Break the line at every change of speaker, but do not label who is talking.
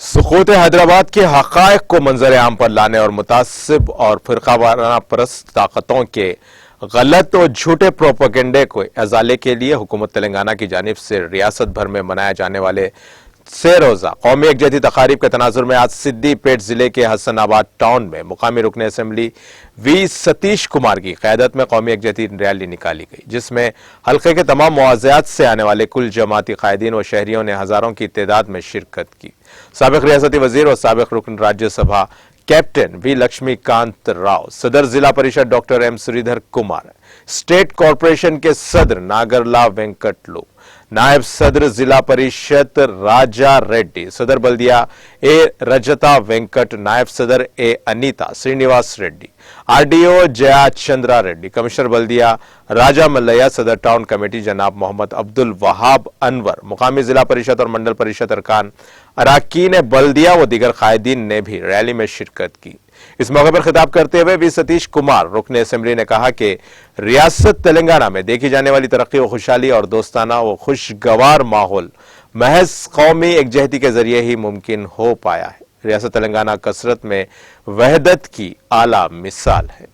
سقوط حیدرآباد کے حقائق کو منظر عام پر لانے اور متعصب اور فرقہ وارانہ پرست طاقتوں کے غلط اور جھوٹے پروپیگنڈے کو ازالے کے لیے حکومت تلنگانہ کی جانب سے ریاست بھر میں منائے جانے والے 3 روزہ قومی یکجہتی تقاریب کے تناظر میں آج سدی پیٹ ضلع کے حسن آباد ٹاؤن میں مقامی رکن اسمبلی وی ستیش کمار کی قیادت میں قومی یکجہتی ریلی نکالی گئی، جس میں حلقے کے تمام مواضعات سے آنے والے کل جماعتی قائدین و شہریوں نے ہزاروں کی تعداد میں شرکت کی۔ سابق ریاستی وزیر اور سابق رکن راجیہ سبھا کیپٹن وی لکشمی کانت راؤ، صدر ضلع پریشد doctor M Sridhar Kumar, state corporation کے صدر ناگرلا وینکٹ لو، نائب صدر ضلع پریشد راجا ریڈی، صدر بلدیہ اے رجتا وینکٹ، نائب صدر A Anitha Srinivas Reddy, R D O Jaya Chandra Reddy, commissioner بلدیہ راجا ملیہ، صدر ٹاؤن کمیٹی جناب محمد عبد الوہاب انور، مقامی ضلع پریشد اور منڈل پریشد ارکان، اراکین بلدیہ و دیگر قائدین نے بھی ریلی میں شرکت کی۔ اس موقع پر خطاب کرتے ہوئے وی ستیش کمار رکن اسمبلی نے کہا کہ ریاست تلنگانہ میں دیکھی جانے والی ترقی و خوشحالی اور دوستانہ و خوشگوار ماحول محض قومی یکجہتی کے ذریعے ہی ممکن ہو پایا ہے۔ ریاست تلنگانہ کثرت میں وحدت کی اعلیٰ مثال ہے۔